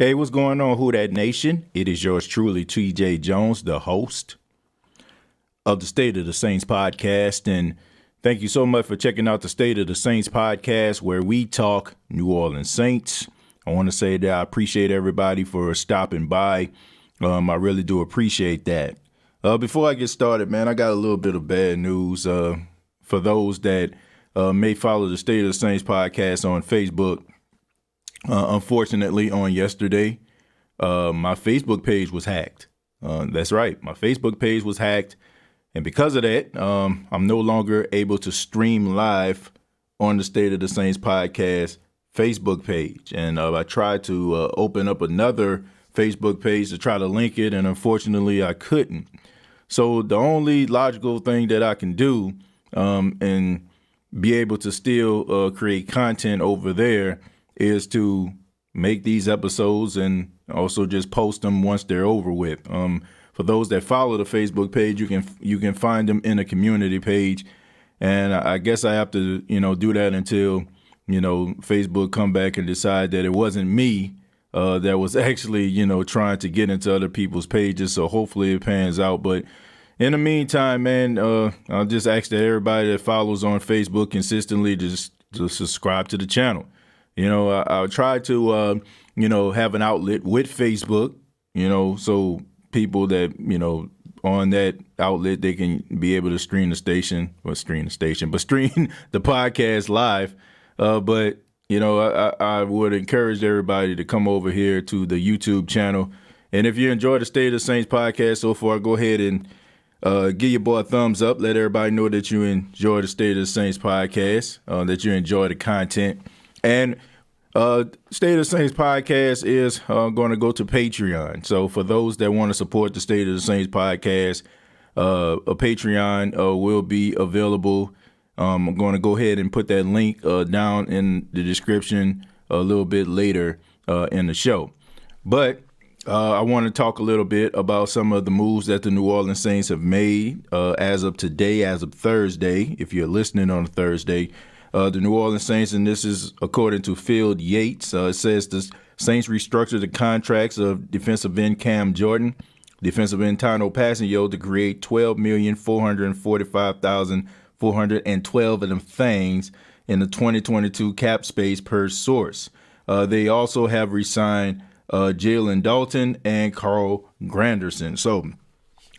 Hey, what's going on, Who Dat Nation? It is yours truly, TJ Jones, the host of the State of the Saints podcast. And thank you so much for checking out the State of the Saints podcast, where we talk New Orleans Saints. I want to say that I appreciate everybody for stopping by. I really do appreciate that. Before I get started, man, I got a little bit of bad news for those that may follow the State of the Saints podcast on Facebook. Unfortunately, on yesterday, my Facebook page was hacked. That's right. My Facebook page was hacked. And because of that, I'm no longer able to stream live on the State of the Saints podcast Facebook page. And I tried to open up another Facebook page to try to link it. And unfortunately, I couldn't. So the only logical thing that I can do and be able to still create content over there is to make these episodes and also just post them once they're over with. For those that follow the Facebook page, you can find them in a community page, and I guess I have to do that until Facebook come back and decide that it wasn't me that was actually trying to get into other people's pages. So hopefully it pans out. But in the meantime, man, I'll just ask that everybody that follows on Facebook consistently just to subscribe to the channel. I try to, have an outlet with Facebook, so people that, on that outlet, they can be able to stream the podcast live. But I would encourage everybody to come over here to the YouTube channel. And if you enjoy the State of the Saints podcast so far, go ahead and give your boy a thumbs up. Let everybody know that you enjoy the State of the Saints podcast, that you enjoy the content. And State of the Saints podcast is going to go to Patreon. So for those that want to support the State of the Saints podcast, a Patreon will be available. I'm going to go ahead and put that link down in the description a little bit later in the show. But I want to talk a little bit about some of the moves that the New Orleans Saints have made as of today, as of Thursday, if you're listening on a Thursday. The New Orleans Saints, and this is according to Phil Yates, it says the Saints restructured the contracts of defensive end Cam Jordan, defensive end Tano Passanio to create $12,445,412 of them things in the 2022 cap space per source. They also have re-signed Jalen Dalton and Carl Granderson. So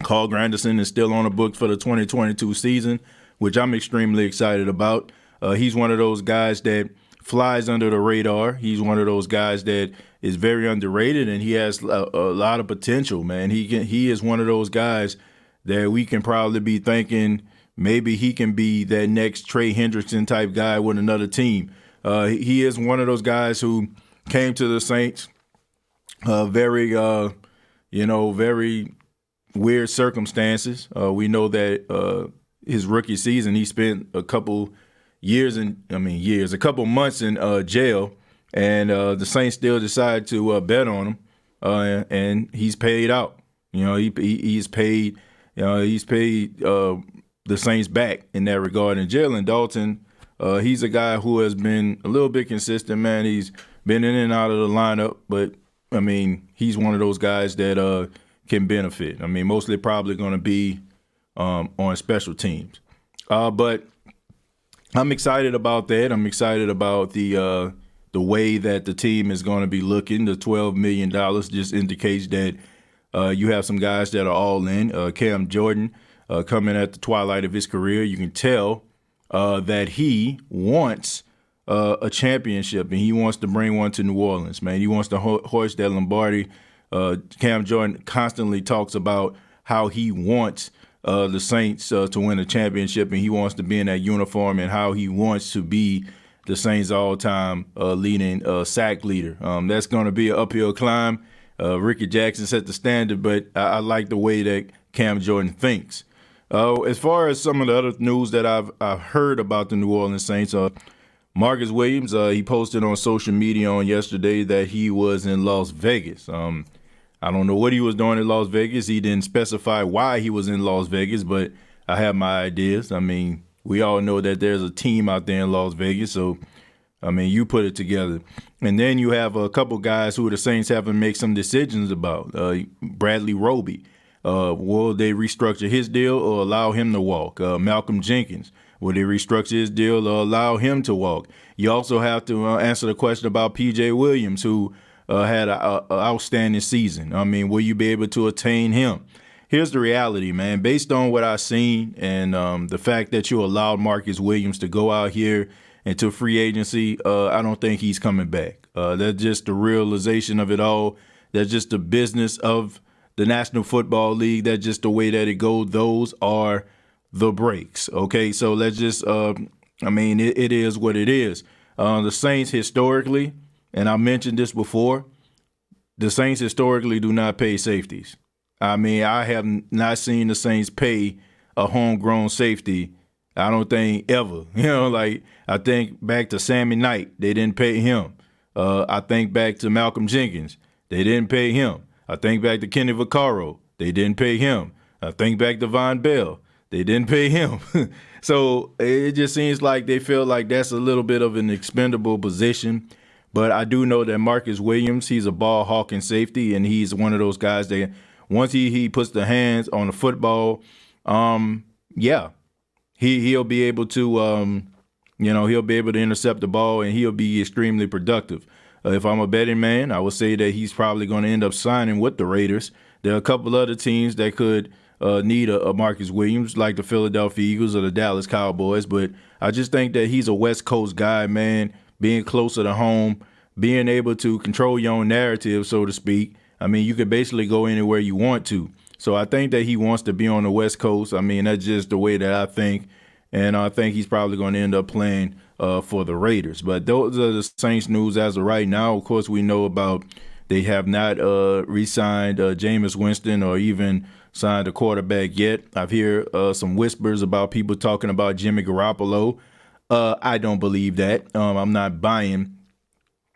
Carl Granderson is still on the books for the 2022 season, which I'm extremely excited about. He's one of those guys that flies under the radar. He's one of those guys that is very underrated, and he has a lot of potential, man. He is one of those guys that we can probably be thinking maybe he can be that next Trey Hendrickson type guy with another team. He is one of those guys who came to the Saints very weird circumstances. We know that his rookie season, he spent a couple months in jail, and the Saints still decided to bet on him, and he's paid out. He's paid the Saints back in that regard. And Jalen Dalton, he's a guy who has been a little bit consistent, man. He's been in and out of the lineup, but he's one of those guys that can benefit. Mostly probably going to be on special teams, but I'm excited about that. I'm excited about the way that the team is going to be looking. The $12 million just indicates that you have some guys that are all in. Cam Jordan coming at the twilight of his career. You can tell that he wants a championship, and he wants to bring one to New Orleans, man. He wants to hoist that Lombardi. Cam Jordan constantly talks about how he wants the Saints to win a championship, and he wants to be in that uniform, and how he wants to be the Saints' all-time leading sack leader. That's going to be an uphill climb. Ricky Jackson set the standard, but I like the way that Cam Jordan thinks. As far as some of the other news that I've heard about the New Orleans Saints, Marcus Williams, he posted on social media on yesterday that he was in Las Vegas. I don't know what he was doing in Las Vegas. He didn't specify why he was in Las Vegas, but I have my ideas. We all know that there's a team out there in Las Vegas, so I mean, you put it together. And then you have a couple guys who the Saints have to make some decisions about. Bradley Roby. Will they restructure his deal or allow him to walk? Malcolm Jenkins. Will they restructure his deal or allow him to walk? You also have to answer the question about P.J. Williams, who had an outstanding season. I mean, will you be able to attain him? Here's the reality, man. Based on what I've seen and the fact that you allowed Marcus Williams to go out here into free agency, I don't think he's coming back. That's just the realization of it all. That's just the business of the National Football League. That's just the way that it goes. Those are the breaks. Okay, so let's just, it is what it is. The Saints historically, and I mentioned this before, the Saints historically do not pay safeties. I mean, I have not seen the Saints pay a homegrown safety, I don't think ever. I think back to Sammy Knight, they didn't pay him. I think back to Malcolm Jenkins, they didn't pay him. I think back to Kenny Vaccaro, they didn't pay him. I think back to Von Bell, they didn't pay him. So it just seems like they feel like that's a little bit of an expendable position. But I do know that Marcus Williams, he's a ball-hawking safety, and he's one of those guys that once he puts the hands on the football, he'll be able to, he'll be able to intercept the ball, and he'll be extremely productive. If I'm a betting man, I would say that he's probably going to end up signing with the Raiders. There are a couple other teams that could need a Marcus Williams, like the Philadelphia Eagles or the Dallas Cowboys, but I just think that he's a West Coast guy, man, being closer to home, being able to control your own narrative, so to speak. I mean, you could basically go anywhere you want to. So I think that he wants to be on the West Coast. I mean, that's just the way that I think. And I think he's probably going to end up playing for the Raiders. But those are the Saints news as of right now. Of course, we know about they have not re-signed Jameis Winston or even signed a quarterback yet. I've heard some whispers about people talking about Jimmy Garoppolo. I don't believe that. I'm not buying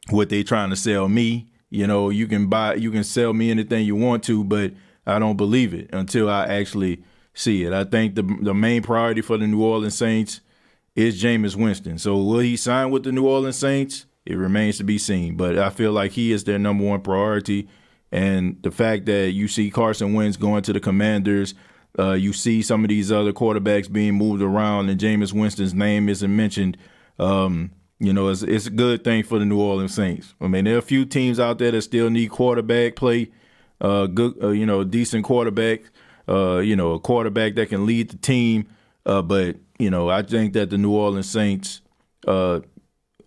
what they're trying to sell me. You can sell me anything you want to, but I don't believe it until I actually see it. I think the main priority for the New Orleans Saints is Jameis Winston. So will he sign with the New Orleans Saints? It remains to be seen. But I feel like he is their number one priority. And the fact that you see Carson Wentz going to the Commanders, you see some of these other quarterbacks being moved around, and Jameis Winston's name isn't mentioned. It's a good thing for the New Orleans Saints. I mean, there are a few teams out there that still need quarterback play, decent quarterback, a quarterback that can lead the team. But I think that the New Orleans Saints are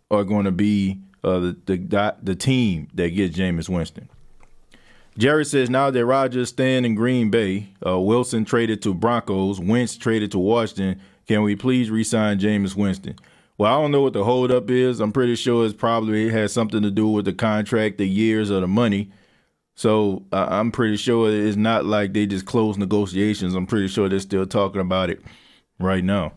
going to be the team that gets Jameis Winston. Jerry says, now that Rodgers staying in Green Bay, Wilson traded to Broncos, Wentz traded to Washington, can we please re-sign Jameis Winston? Well, I don't know what the holdup is. I'm pretty sure it probably has something to do with the contract, the years, or the money. So I'm pretty sure it's not like they just closed negotiations. I'm pretty sure they're still talking about it right now.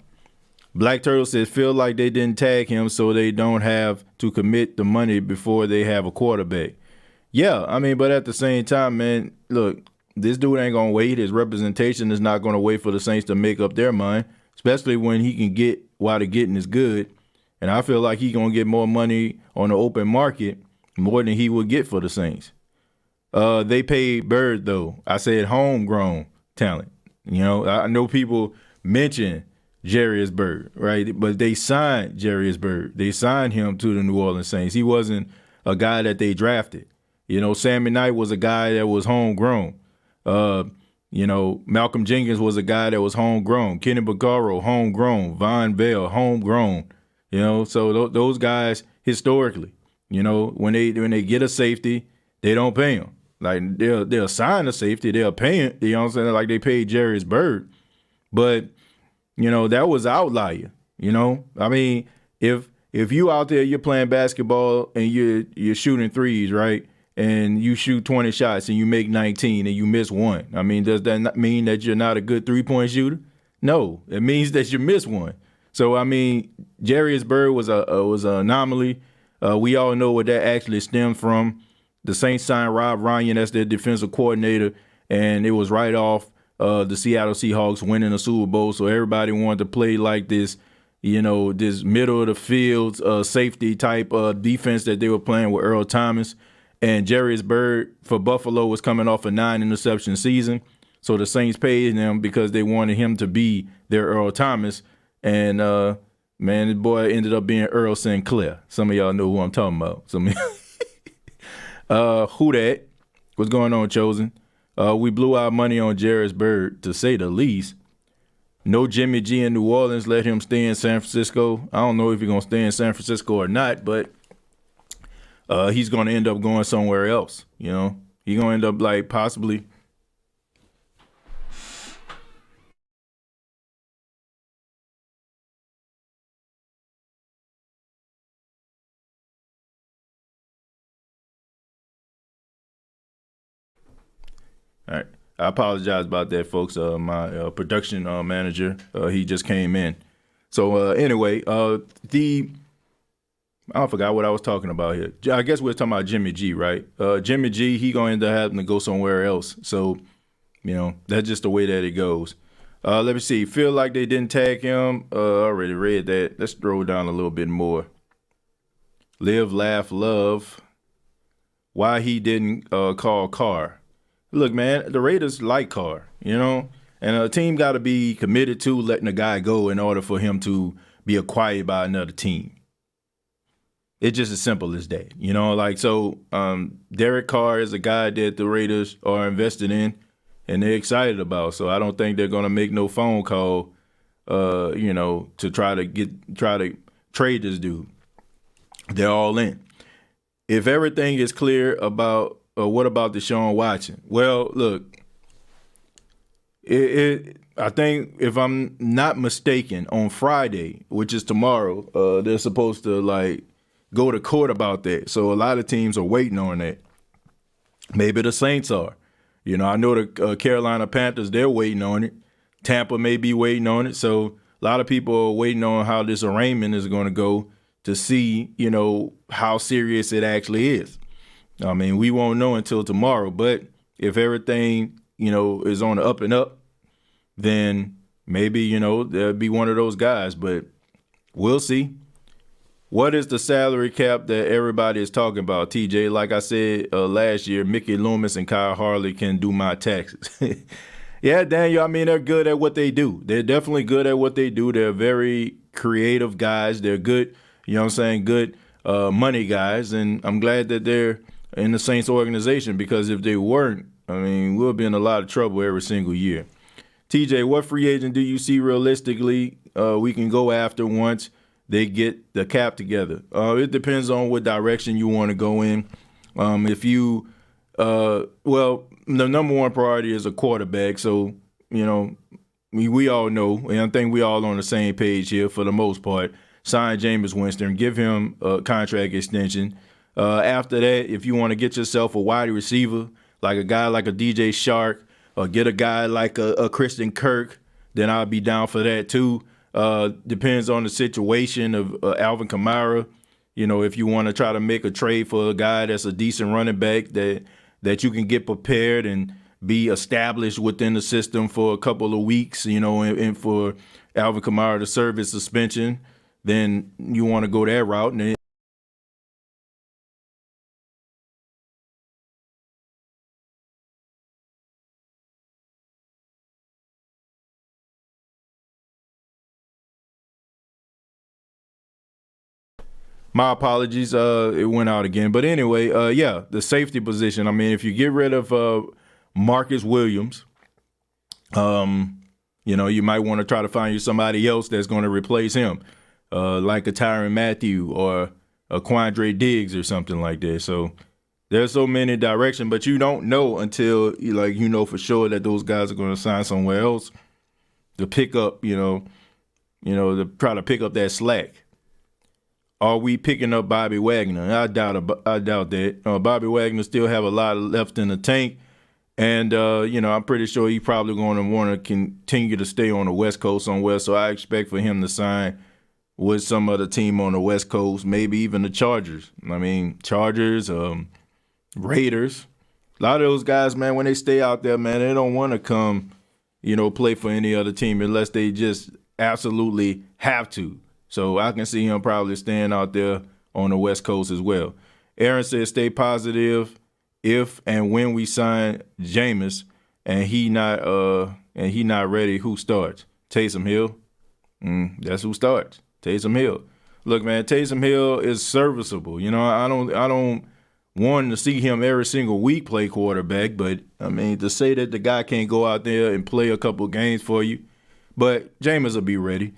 Black Turtle says, feel like they didn't tag him so they don't have to commit the money before they have a quarterback. Yeah, but at the same time, man, look, this dude ain't going to wait. His representation is not going to wait for the Saints to make up their mind, especially when he can get while the getting is good. And I feel like he's going to get more money on the open market, more than he would get for the Saints. They paid Bird, though. I said homegrown talent. I know people mention Jarius Bird, right? But they signed Jarius Bird. They signed him to the New Orleans Saints. He wasn't a guy that they drafted. Sammy Knight was a guy that was homegrown. Malcolm Jenkins was a guy that was homegrown. Kenny Vaccaro, homegrown. Von Bell, homegrown. So those guys historically, when they get a safety, they don't pay him. Like they'll sign a safety, they'll pay him. You know what I'm saying? Like they paid Jarius Bird, but that was an outlier. If you out there, you're playing basketball and you're shooting threes, right? And you shoot 20 shots and you make 19 and you miss one. Does that not mean that you're not a good three-point shooter? No, it means that you miss one. So, Jarius Bird was an anomaly. We all know what that actually stemmed from. The Saints signed Rob Ryan as their defensive coordinator, and it was right off the Seattle Seahawks winning a Super Bowl. So everybody wanted to play like this this middle of the field safety type defense that they were playing with Earl Thomas. And Jarius Byrd for Buffalo was coming off a 9-interception season. So the Saints paid him because they wanted him to be their Earl Thomas. And, man, the boy ended up being Earl Sinclair. Some of y'all know who I'm talking about. Who that? What's going on, Chosen? We blew our money on Jarius Byrd, to say the least. No Jimmy G in New Orleans. Let him stay in San Francisco. I don't know if he's going to stay in San Francisco or not, but he's going to end up going somewhere else. He's going to end up like possibly. All right. I apologize about that, folks. My production manager, he just came in. So anyway, I forgot what I was talking about here. I guess we're talking about Jimmy G, right? Jimmy G, he gonna end up having to go somewhere else. So, that's just the way that it goes. Let me see. Feel like they didn't tag him. I already read that. Let's scroll down a little bit more. Live, laugh, love. Why he didn't call Carr. Look, man, the Raiders like Carr, and a team got to be committed to letting a guy go in order for him to be acquired by another team. It's just as simple as that, Derek Carr is a guy that the Raiders are invested in and they're excited about. So I don't think they're going to make no phone call, to try to trade this dude. They're all in. If everything is clear about what about Deshaun Watson? Well, look, I think if I'm not mistaken, on Friday, which is tomorrow, they're supposed to go to court about that. So a lot of teams are waiting on that. Maybe the Saints are. I know the Carolina Panthers, they're waiting on it. Tampa may be waiting on it. So a lot of people are waiting on how this arraignment is going to go to see, how serious it actually is. I mean, we won't know until tomorrow, but if everything, is on the up and up, then maybe, there'll be one of those guys, but we'll see. What is the salary cap that everybody is talking about, TJ? Like I said last year, Mickey Loomis and Kyle Harley can do my taxes. Yeah, Daniel, I mean, they're good at what they do. They're definitely good at what they do. They're very creative guys. They're good, good money guys, and I'm glad that they're in the Saints organization, because if they weren't, I mean, we'll be in a lot of trouble every single year. TJ, what free agent do you see realistically we can go after once they get the cap together? It depends on what direction you want to go in. If you, the number one priority is a quarterback. So, we all know, and I think we all on the same page here for the most part. Sign Jameis Winston, give him a contract extension. After that, if you want to get yourself a wide receiver, like a guy like a DJ Shark, or get a guy like a Christian Kirk, then I'll be down for that too. Depends on the situation of Alvin Kamara. If you want to try to make a trade for a guy that's a decent running back that you can get prepared and be established within the system for a couple of weeks, and for Alvin Kamara to serve his suspension, then you want to go that route. And my apologies, it went out again. But anyway, the safety position. I mean, if you get rid of Marcus Williams, you might want to try to find you somebody else that's going to replace him, like a Tyrann Mathieu or a Quandre Diggs or something like that. So there's so many directions, but you don't know until for sure that those guys are going to sign somewhere else to pick up, to try to pick up that slack. Are we picking up Bobby Wagner? I doubt that. Bobby Wagner still have a lot left in the tank, and I'm pretty sure he's probably going to want to continue to stay on the West Coast somewhere. So I expect for him to sign with some other team on the West Coast, maybe even the Chargers. I mean, Chargers, Raiders. A lot of those guys, man, when they stay out there, man, they don't want to come, play for any other team unless they just absolutely have to. So I can see him probably staying out there on the West Coast as well. Aaron says stay positive if and when we sign Jameis and he not ready, who starts? Taysom Hill. That's who starts. Taysom Hill. Look, man, Taysom Hill is serviceable. You know, I don't want to see him every single week play quarterback, but I mean, to say that the guy can't go out there and play a couple of games for you, but Jameis will be ready.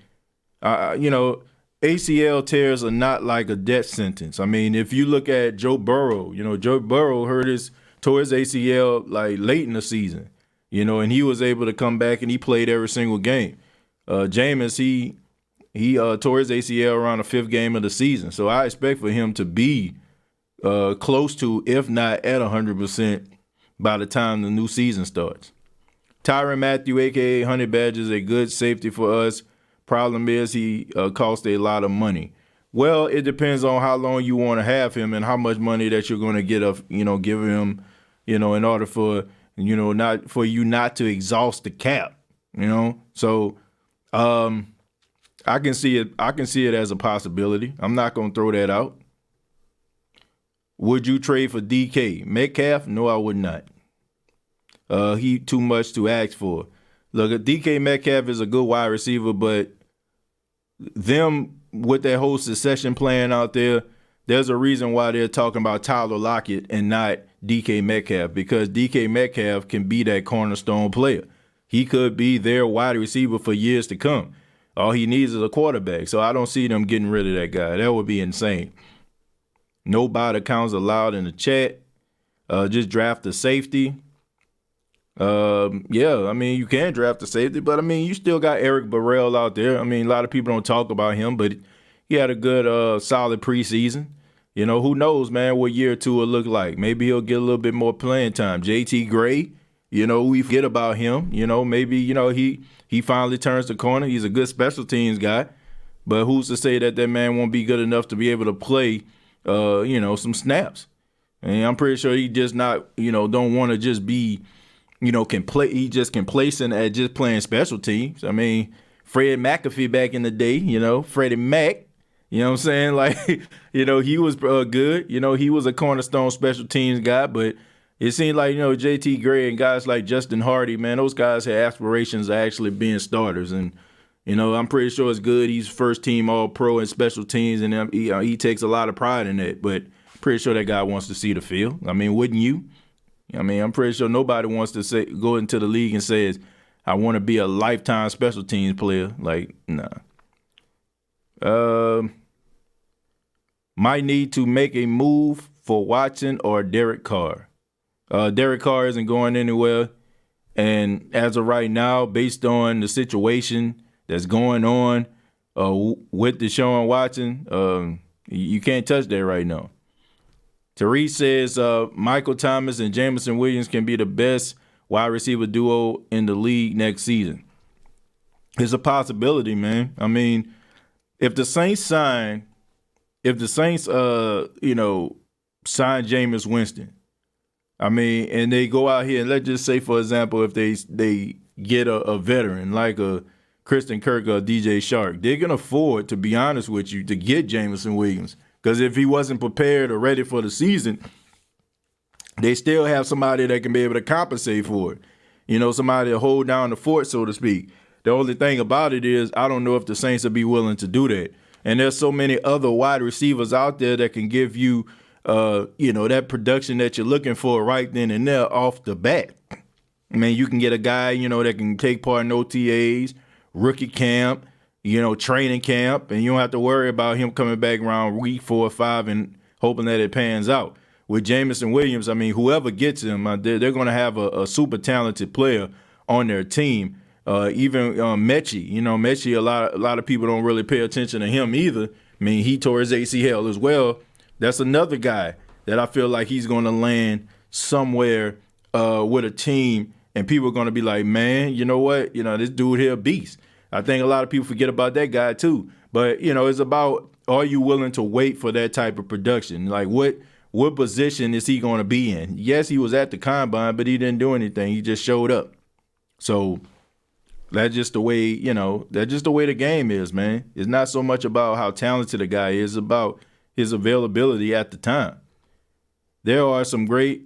You know, ACL tears are not like a death sentence. I mean, if you look at Joe Burrow, you know, Joe Burrow tore his ACL like late in the season, you know, and he was able to come back and he played every single game. Jameis, he tore his ACL around the 5th game of the season, so I expect for him to be close to, if not at 100%, by the time the new season starts. Tyrann Mathieu, a.k.a. Honey Badger, is a good safety for us. Problem is he costs a lot of money. Well, it depends on how long you want to have him and how much money that you're going to give him, you know, in order for, you know, not to exhaust the cap, you know. So I can see it as a possibility. I'm not going to throw that out. Would you trade for DK Metcalf? No, I would not. He too much to ask for. Look, DK Metcalf is a good wide receiver, but them with that whole succession plan out there, there's a reason why they're talking about Tyler Lockett and not DK Metcalf, because DK Metcalf can be that cornerstone player. He could be their wide receiver for years to come. All he needs is a quarterback. So I don't see them getting rid of that guy. That would be insane. No bot accounts allowed in the chat. Just draft a safety. Yeah, I mean, you can draft a safety, but I mean, you still got Eric Burrell out there. I mean, a lot of people don't talk about him, but he had a good, solid preseason. You know, who knows, man, what year 2 will look like. Maybe he'll get a little bit more playing time. JT Gray, you know, we forget about him. You know, maybe, you know, he finally turns the corner. He's a good special teams guy, but who's to say that man won't be good enough to be able to play, you know, some snaps. And I'm pretty sure he just not, you know, don't want to just be, you know, he just complacent at just playing special teams. I mean, Fred McAfee back in the day, you know, Freddie Mac, you know what I'm saying? Like, you know, he was good. You know, he was a cornerstone special teams guy, but it seemed like, you know, JT Gray and guys like Justin Hardy, man, those guys had aspirations of actually being starters. And, you know, I'm pretty sure it's good. He's first team All-Pro in special teams, and he takes a lot of pride in that. But pretty sure that guy wants to see the field. I mean, wouldn't you? I mean, I'm pretty sure nobody wants to go into the league and says, I want to be a lifetime special teams player. Like, nah. Might need to make a move for Watson or Derek Carr. Derek Carr isn't going anywhere. And as of right now, based on the situation that's going on with Deshaun Watson, you can't touch that right now. Therese says Michael Thomas and Jameson Williams can be the best wide receiver duo in the league next season. It's a possibility, man. I mean, if the Saints sign Jameis Winston, I mean, and they go out here and let's just say, for example, if they get a veteran like a Christian Kirk or DJ Shark, they're gonna afford, to be honest with you, to get Jameson Williams. Because if he wasn't prepared or ready for the season, they still have somebody that can be able to compensate for it. You know, somebody to hold down the fort, so to speak. The only thing about it is I don't know if the Saints will be willing to do that. And there's so many other wide receivers out there that can give you, that production that you're looking for right then and there off the bat. I mean, you can get a guy, you know, that can take part in OTAs, rookie camp, you know, training camp, and you don't have to worry about him coming back around week 4 or 5 and hoping that it pans out. With Jameson Williams, I mean, whoever gets him, they're going to have a super talented player on their team. Even Mechie, you know, Mechie, a lot of people don't really pay attention to him either. I mean, he tore his ACL as well. That's another guy that I feel like he's going to land somewhere with a team, and people are going to be like, man, you know what? You know, this dude here a beast. I think a lot of people forget about that guy too. But, you know, it's about, are you willing to wait for that type of production? Like, what position is he going to be in? Yes, he was at the combine, but he didn't do anything. He just showed up. So That's just the way, that's just the way the game is, man. It's not so much about how talented a guy is, it's about his availability at the time. There are some great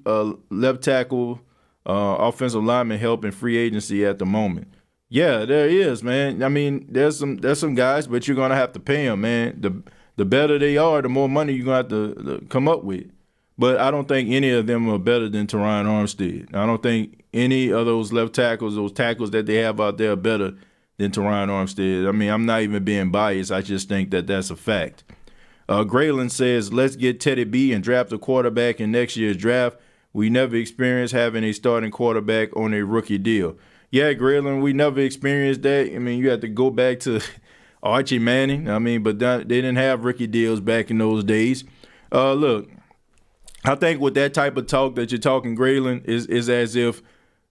left tackle, offensive lineman help in free agency at the moment. Yeah, there is, man. I mean, there's some guys, but you're gonna have to pay them, man. The better they are, the more money you're gonna have to come up with. But I don't think any of them are better than Teron Armstead. I don't think any of those left tackles, those tackles that they have out there, are better than Teron Armstead. I mean, I'm not even being biased. I just think that that's a fact. Graylin says, let's get Teddy B and draft a quarterback in next year's draft. We never experienced having a starting quarterback on a rookie deal. Yeah, Graylin, we never experienced that. I mean, you have to go back to Archie Manning. I mean, but they didn't have rookie deals back in those days. Look, I think with that type of talk that you're talking, Graylin, is as if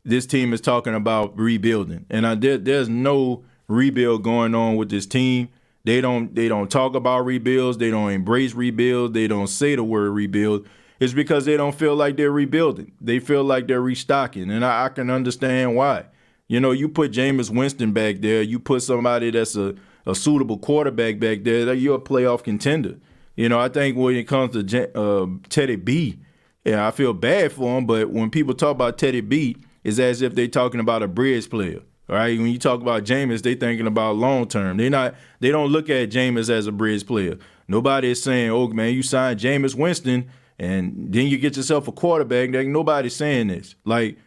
this team is talking about rebuilding. And there's no rebuild going on with this team. They don't talk about rebuilds. They don't embrace rebuild. They don't say the word rebuild. It's because they don't feel like they're rebuilding. They feel like they're restocking, and I can understand why. You put Jameis Winston back there. You put somebody that's a suitable quarterback back there. You're a playoff contender. I think when it comes to Teddy B, I feel bad for him, but when people talk about Teddy B, it's as if they're talking about a bridge player. All right, when you talk about Jameis, they thinking about long term. They don't look at Jameis as a bridge player. Nobody is saying, "Oh man, you signed Jameis Winston and then you get yourself a quarterback." Nobody's saying this. Like,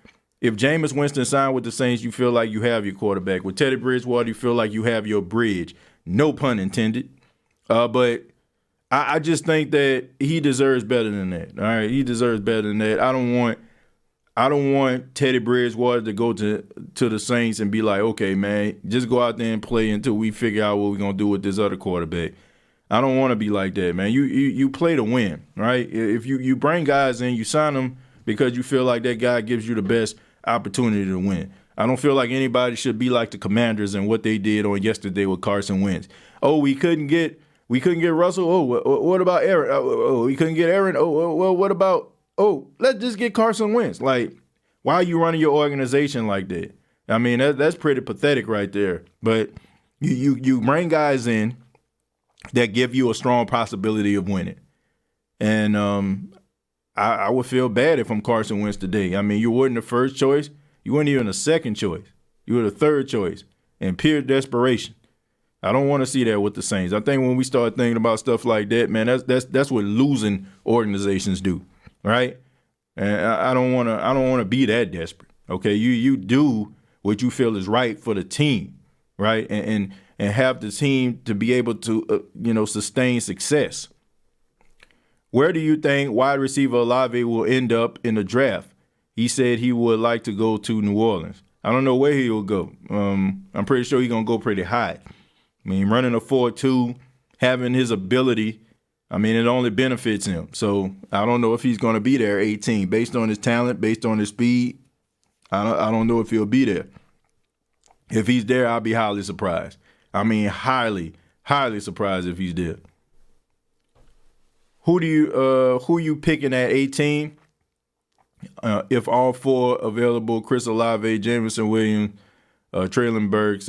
if Jameis Winston signed with the Saints, you feel like you have your quarterback. With Teddy Bridgewater, you feel like you have your bridge. No pun intended. But I just think that he deserves better than that. All right, he deserves better than that. I don't want Teddy Bridgewater to go to the Saints and be like, okay, man, just go out there and play until we figure out what we're gonna do with this other quarterback. I don't want to be like that, man. You play to win, right? If you bring guys in, you sign them because you feel like that guy gives you the best opportunity to win. I don't feel like anybody should be like the Commanders and what they did on yesterday with Carson Wentz. Oh, we couldn't get Russell. Oh, what about Aaron? Oh, we couldn't get Aaron. Oh, well, what about? Oh, let's just get Carson Wentz. Like, why are you running your organization like that? I mean, that's pretty pathetic right there. But you bring guys in that give you a strong possibility of winning. And I would feel bad if I'm Carson Wentz today. I mean, you weren't the first choice. You weren't even the second choice. You were the third choice in pure desperation. I don't want to see that with the Saints. I think when we start thinking about stuff like that, man, that's what losing organizations do, right? And I don't want to be that desperate. Okay, you do what you feel is right for the team, right? And have the team to be able to sustain success. Where do you think wide receiver Olave will end up in the draft? He said he would like to go to New Orleans. I don't know where he will go. I'm pretty sure he's gonna go pretty high. I mean, running a 4.2, having his ability, I mean, it only benefits him. So I don't know if he's going to be there 18. Based on his talent, based on his speed, I don't know if he'll be there. If he's there, I'll be highly surprised. I mean, highly, highly surprised if he's there. Who you picking at 18? If all four available, Chris Olave, Jameson Williams, Traylon Burks,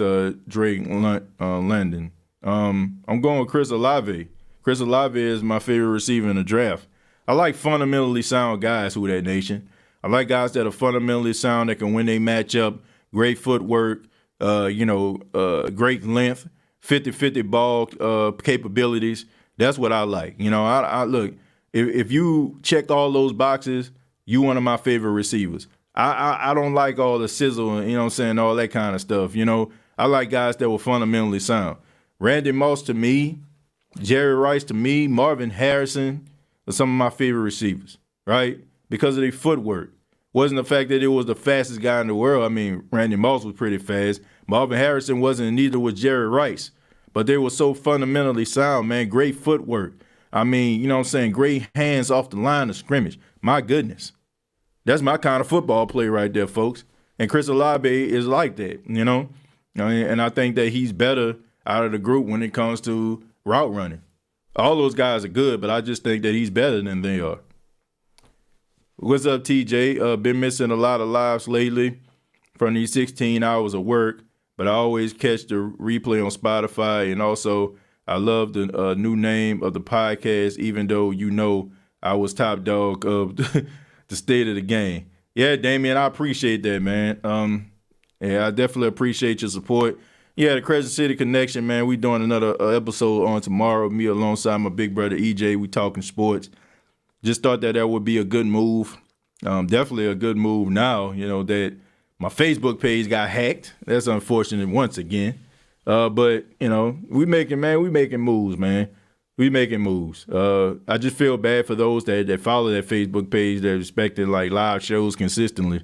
Drake London. I'm going with Chris Olave. Chris Olave is my favorite receiver in the draft. I like fundamentally sound guys, who that nation. I like guys that are fundamentally sound, that can win they matchup, great footwork, great length, 50-50 ball capabilities. That's what I like. I look, if you check all those boxes, you one of my favorite receivers. I don't like all the sizzle and, all that kind of stuff. I like guys that were fundamentally sound. Randy Moss to me, Jerry Rice to me, Marvin Harrison are some of my favorite receivers, right? Because of their footwork. Wasn't the fact that it was the fastest guy in the world. I mean, Randy Moss was pretty fast. Marvin Harrison wasn't, and neither was Jerry Rice. But they were so fundamentally sound, man. Great footwork. I mean, great hands off the line of scrimmage. My goodness. That's my kind of football play right there, folks. And Chris Olave is like that, And I think that he's better out of the group when it comes to route running. All those guys are good, but I just think that he's better than they are. What's up, TJ? Been missing a lot of lives lately from these 16 hours of work. but I always catch the replay on Spotify. And also, I love the new name of the podcast, even though I was top dog of the state of the game. Yeah, Damian, I appreciate that, man. Yeah, I definitely appreciate your support. Yeah, the Crescent City Connection, man. We doing another episode on tomorrow. Me alongside my big brother EJ. We talking sports. Just thought that would be a good move. Definitely a good move now, that my Facebook page got hacked. That's unfortunate once again. But, we making moves, man. We making moves. I just feel bad for those that follow that Facebook page that expected like live shows consistently.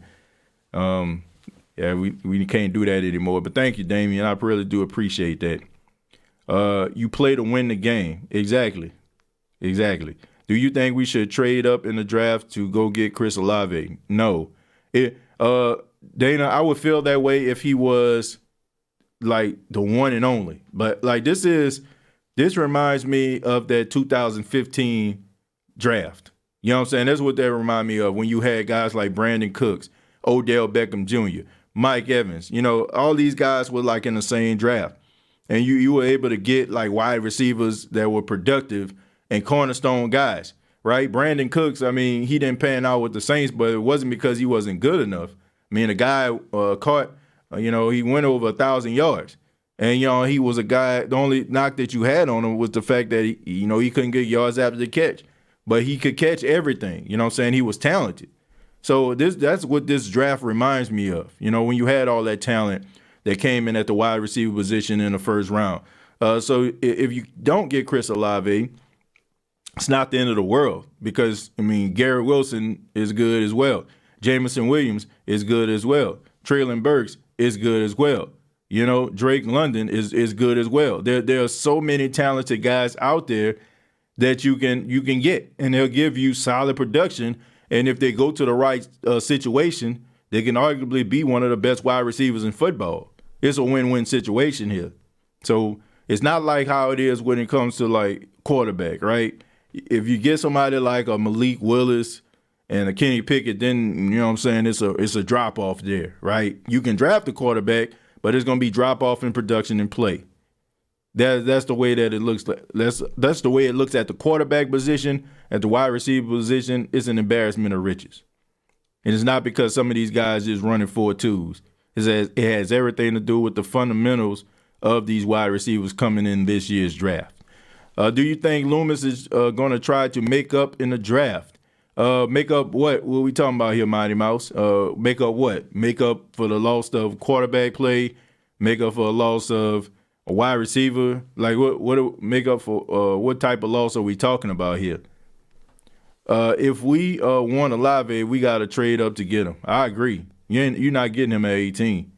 Yeah, we can't do that anymore. But thank you, Damian. I really do appreciate that. You play to win the game. Exactly. Do you think we should trade up in the draft to go get Chris Olave? No. Dana, I would feel that way if he was like the one and only. But like this reminds me of that 2015 draft. You know what I'm saying? That's what that remind me of when you had guys like Brandon Cooks, Odell Beckham Jr., Mike Evans. All these guys were like in the same draft. And you were able to get like wide receivers that were productive and cornerstone guys, right? Brandon Cooks, he didn't pan out with the Saints, but it wasn't because he wasn't good enough. The guy he went over 1,000 yards. And, he was a guy, the only knock that you had on him was the fact that, he couldn't get yards after the catch. But he could catch everything. You know what I'm saying? He was talented. So that's what this draft reminds me of. When you had all that talent that came in at the wide receiver position in the first round. So if you don't get Chris Olave, it's not the end of the world because, Garrett Wilson is good as well. Jameson Williams is good as well. Treylon Burks is good as well. Drake London is good as well. There are so many talented guys out there that you can get, and they'll give you solid production. And if they go to the right situation, they can arguably be one of the best wide receivers in football. It's a win-win situation here. So it's not like how it is when it comes to like quarterback, right? If you get somebody like a Malik Willis and a Kenny Pickett, then it's a drop off there, right? You can draft a quarterback, but it's going to be drop off in production and play. That's the way that it looks. That's the way it looks at the quarterback position. At the wide receiver position, it's an embarrassment of riches. And it's not because some of these guys just running 4.2s. It has everything to do with the fundamentals of these wide receivers coming in this year's draft. Do you think Loomis is going to try to make up in the draft? Make up what? What are we talking about here, Mighty Mouse? Make up what? Make up for the loss of quarterback play? Make up for a loss of a wide receiver? Like what make up for what type of loss are we talking about here? If we want Olave, we got to trade up to get him. I agree. You're not getting him at 18.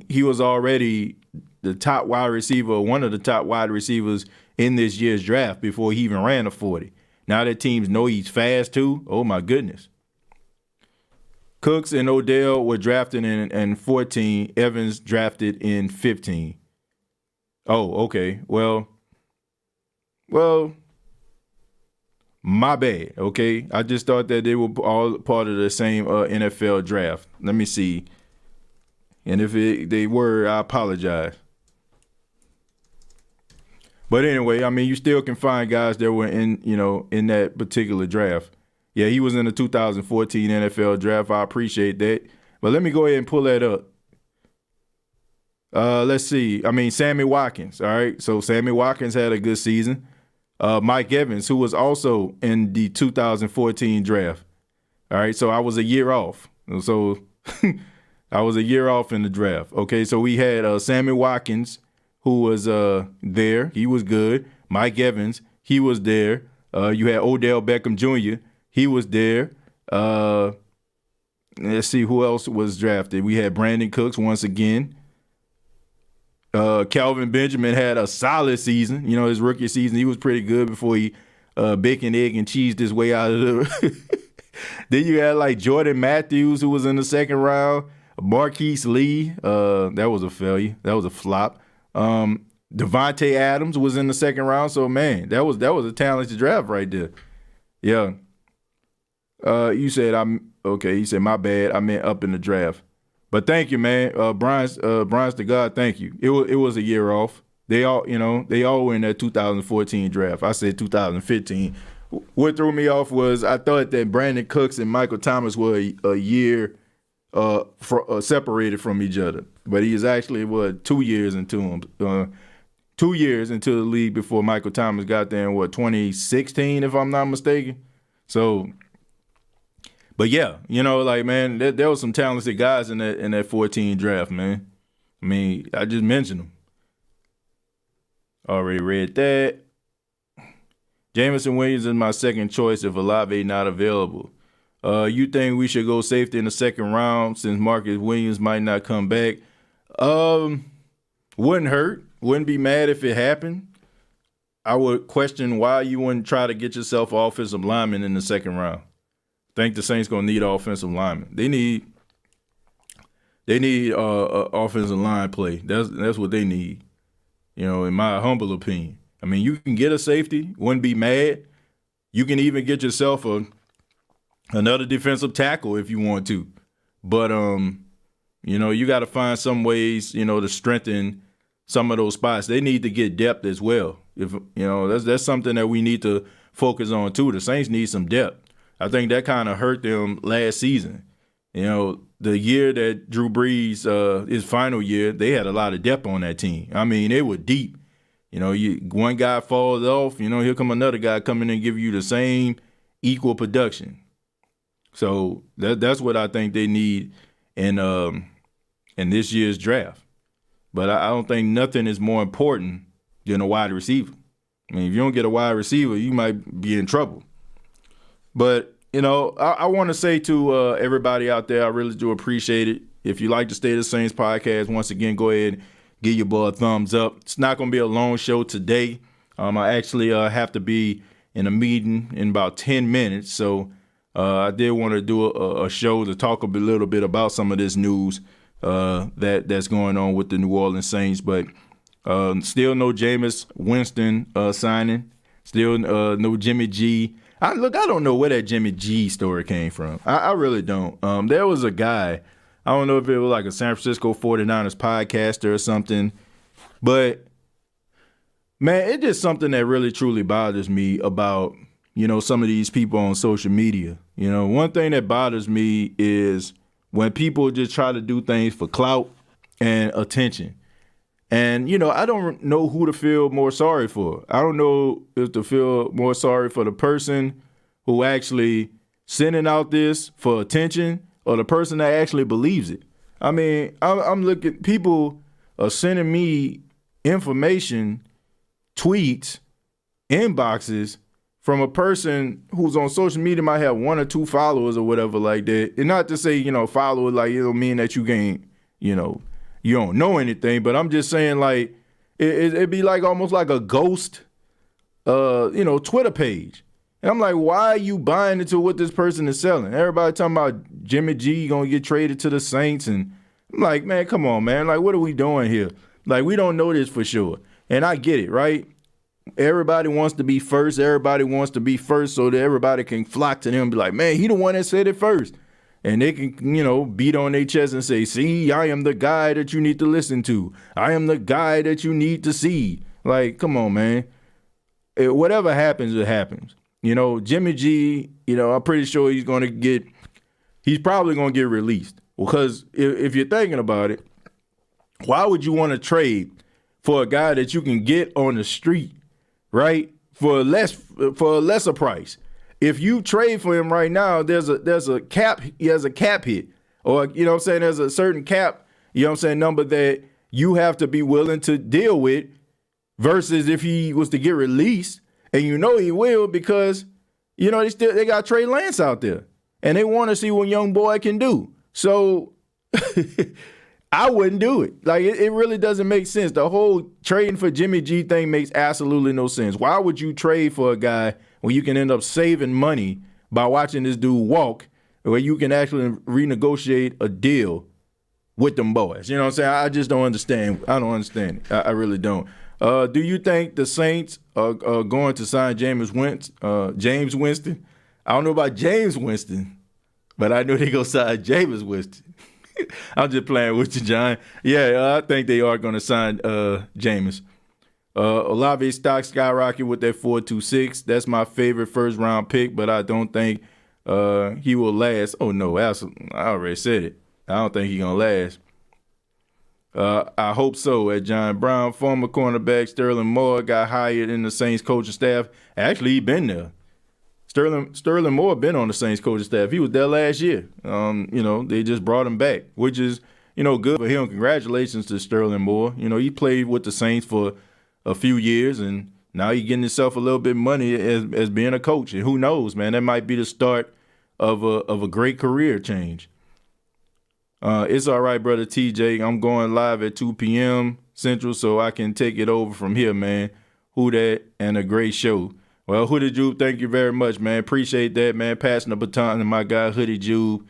He was already the top wide receiver, one of the top wide receivers in this year's draft before he even ran a 40. Now that teams know he's fast too, oh my goodness. Cooks and Odell were drafted in 14. Evans drafted in 15. Oh, okay. Well, my bad, okay? I just thought that they were all part of the same NFL draft. Let me see. And if they were, I apologize. But anyway, you still can find guys that were in that particular draft. Yeah, he was in the 2014 NFL draft. I appreciate that. But let me go ahead and pull that up. Let's see. Sammy Watkins, all right? So Sammy Watkins had a good season. Mike Evans, who was also in the 2014 draft. All right, so I was a year off. So I was a year off in the draft. Okay, so we had Sammy Watkins, who was there. He was good. Mike Evans, he was there. You had Odell Beckham Jr., he was there. Let's see who else was drafted. We had Brandon Cooks once again. Calvin Benjamin had a solid season. His rookie season, he was pretty good before he bacon, egg, and cheesed his way out of the Then you had like Jordan Matthews, who was in the second round. Marquise Lee, that was a failure. That was a flop. Devontae Adams was in the second round. So, man, that was a talented draft right there. Yeah. You said, you said, my bad. I meant up in the draft. But thank you, man. Brian's to God, thank you. It was a year off. They all were in that 2014 draft. I said 2015. What threw me off was I thought that Brandon Cooks and Michael Thomas were a year separated from each other. But he is actually 2 years into him. 2 years into the league before Michael Thomas got there in 2016, if I'm not mistaken. So, but yeah, like, man, there was some talented guys in that 14 draft, man. I mean, I just mentioned them. Already read that. Jameson Williams is my second choice if Olave not available. You think we should go safety in the second round since Marcus Williams might not come back? Wouldn't hurt. Wouldn't be mad if it happened. I would question why you wouldn't try to get yourself an offensive lineman in the second round. Think the Saints gonna need offensive linemen. They need offensive line play. That's what they need. In my humble opinion. I mean, you can get a safety. Wouldn't be mad. You can even get yourself another defensive tackle if you want to. But you got to find some ways, to strengthen some of those spots. They need to get depth as well. If that's something that we need to focus on too. The Saints need some depth. I think that kind of hurt them last season. The year that Drew Brees, his final year, they had a lot of depth on that team. I mean, they were deep. One guy falls off, here come another guy coming and give you the same equal production. So that's what I think they need in this year's draft. But I don't think nothing is more important than a wide receiver. I mean, if you don't get a wide receiver, you might be in trouble. But, I want to say to everybody out there, I really do appreciate it. If you like the State of the Saints podcast, once again, go ahead and give your boy a thumbs up. It's not going to be a long show today. I actually have to be in a meeting in about 10 minutes. So I did want to do a show to talk a little bit about some of this news that's going on with the New Orleans Saints. But still no Jameis Winston signing. Still no Jimmy G. I don't know where that Jimmy G story came from. I really don't. There was a guy, I don't know if it was like a San Francisco 49ers podcaster or something, but, man, it's just something that really, truly bothers me about, some of these people on social media. One thing that bothers me is when people just try to do things for clout and attention. And, I don't know who to feel more sorry for. I don't know if to feel more sorry for the person who actually sending out this for attention or the person that actually believes it. I mean, I'm looking, people are sending me information, tweets, inboxes from a person who's on social media, might have 1 or 2 followers or whatever like that. And not to say, followers, like, it don't mean that you can't, you don't know anything, but I'm just saying, like, it'd be like almost like a ghost, Twitter page. And I'm like, why are you buying into what this person is selling? Everybody talking about Jimmy G gonna get traded to the Saints, and I'm like, man, come on, man. Like, what are we doing here? Like, we don't know this for sure. And I get it, right? Everybody wants to be first. Everybody wants to be first so that everybody can flock to them and be like, man, he the one that said it first. And they can, beat on their chest and say, see, I am the guy that you need to listen to. I am the guy that you need to see. Like, come on, man. Whatever happens, it happens. Jimmy G, I'm pretty sure he's probably going to get released. Because if you're thinking about it, why would you want to trade for a guy that you can get on the street, right, for a lesser price? If you trade for him right now, there's a cap. He has a cap hit, or there's a certain cap, number that you have to be willing to deal with. Versus if he was to get released, and he will because they got Trey Lance out there, and they want to see what young boy can do. So I wouldn't do it. Like it really doesn't make sense. The whole trading for Jimmy G thing makes absolutely no sense. Why would you trade for a guy when you can end up saving money by watching this dude walk, where you can actually renegotiate a deal with them boys? You know what I'm saying? I just don't understand. I don't understand it. I really don't. Do you think the Saints are going to sign James Winston? I don't know about James Winston, but I know they're going to sign Jameis Winston. I'm just playing with you, John. Yeah, I think they are going to sign Jameis. Olave stock skyrocket with that 4.26. That's my favorite first round pick, but I don't think he will last. Oh no, I already said it. I don't think he's gonna last. I hope so. At John Brown, former cornerback Sterling Moore got hired in the Saints coaching staff. Actually, he been there. Sterling Moore been on the Saints coaching staff. He was there last year. They just brought him back, which is, good for him. Congratulations to Sterling Moore. He played with the Saints for a few years, and now he's getting himself a little bit of money as being a coach. And who knows, man, that might be the start of a great career change. It's all right, brother TJ. I'm going live at 2 p.m. Central, so I can take it over from here, man. Who that, and a great show. Well, Hoodie Jube, thank you very much, man. Appreciate that, man. Passing the baton to my guy, Hoodie Jube.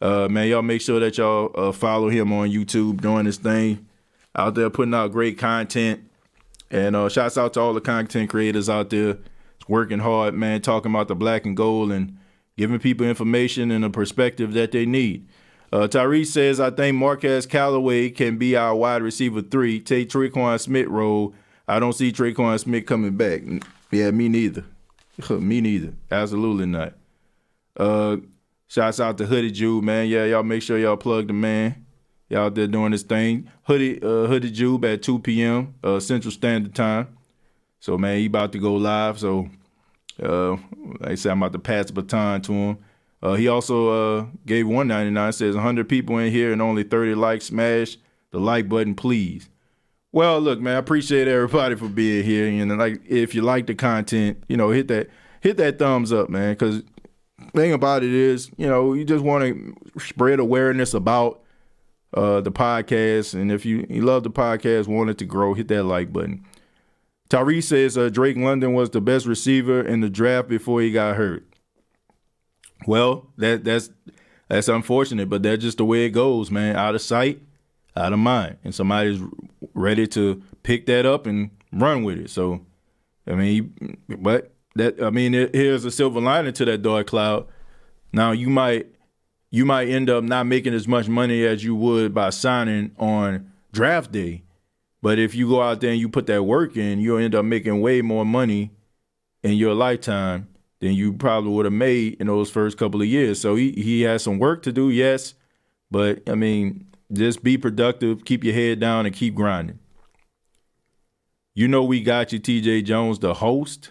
Man, y'all make sure that y'all follow him on YouTube doing this thing. Out there putting out great content. And shouts out to all the content creators out there working hard, man, talking about the black and gold and giving people information and a perspective that they need. Tyrese says, I think Marquez Callaway can be our wide receiver 3. Take Tre'Quan Smith role. I don't see Tre'Quan Smith coming back. Yeah, me neither. Me neither. Absolutely not. Shouts out to Hoodie Jube, man. Yeah, y'all make sure y'all plug the man. Y'all out there doing this thing. Hoodie Jube at 2 p.m. Central Standard Time. So, man, he about to go live. So, like I said, I'm about to pass the baton to him. He also gave $1.99. Says 100 people in here and only 30 likes. Smash the like button, please. Well, look, man, I appreciate everybody for being here. And like, if you like the content, hit that thumbs up, man. Because the thing about it is, you just want to spread awareness about the podcast. And if you love the podcast, want it to grow, hit that like button. Tyrese says Drake London was the best receiver in the draft before he got hurt. Well, that's unfortunate, but that's just the way it goes, man. Out of sight, out of mind. And somebody's ready to pick that up and run with it. So, here's a silver lining to that dark cloud. Now, you might end up not making as much money as you would by signing on draft day. But if you go out there and you put that work in, you'll end up making way more money in your lifetime than you probably would have made in those first couple of years. So he has some work to do, yes. But, just be productive, keep your head down, and keep grinding. We got you, TJ Jones, the host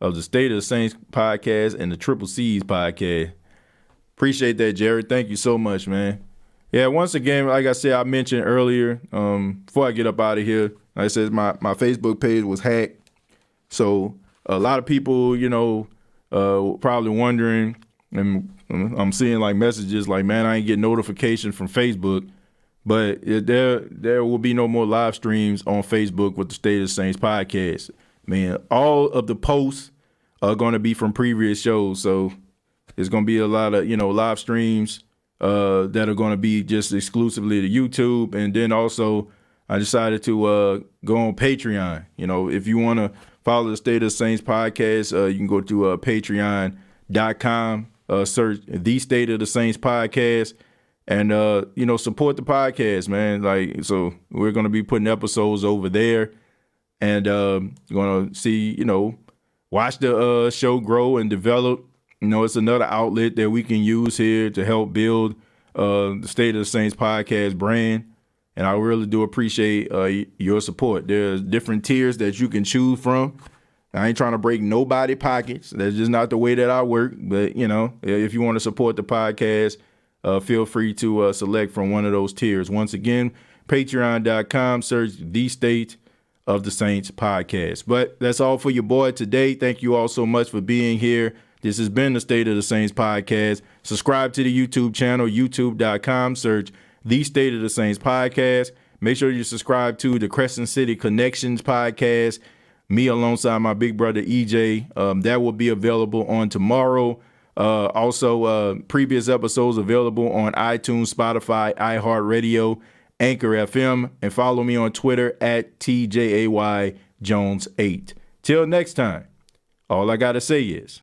of the State of the Saints podcast and the Triple C's podcast. Appreciate that, Jared. Thank you so much, man. Yeah, once again, like I said, I mentioned earlier, before I get up out of here, like I said, my Facebook page was hacked. So a lot of people, probably wondering, and I'm seeing like messages like, man, I ain't getting notification from Facebook. But there will be no more live streams on Facebook with the State of the Saints podcast. All of the posts are going to be from previous shows. So there's going to be a lot of, live streams that are going to be just exclusively to YouTube. And then also I decided to go on Patreon. If you want to follow the State of the Saints podcast, you can go to patreon.com, search the State of the Saints podcast. And, support the podcast, man. So we're going to be putting episodes over there and going to see, watch the show grow and develop. It's another outlet that we can use here to help build the State of the Saints podcast brand. And I really do appreciate your support. There's different tiers that you can choose from. I ain't trying to break nobody's pockets. That's just not the way that I work. But, if you want to support the podcast, feel free to select from one of those tiers. Once again, patreon.com, search the State of the Saints podcast. But that's all for your boy today. Thank you all so much for being here. This has been the State of the Saints podcast. Subscribe to the YouTube channel, youtube.com, search the State of the Saints podcast. Make sure you subscribe to the Crescent City Connections podcast, me alongside my big brother EJ. That will be available on tomorrow. Also, previous episodes available on iTunes, Spotify, iHeartRadio, Anchor FM, and follow me on Twitter at TJAYJones8. Till next time, all I got to say is,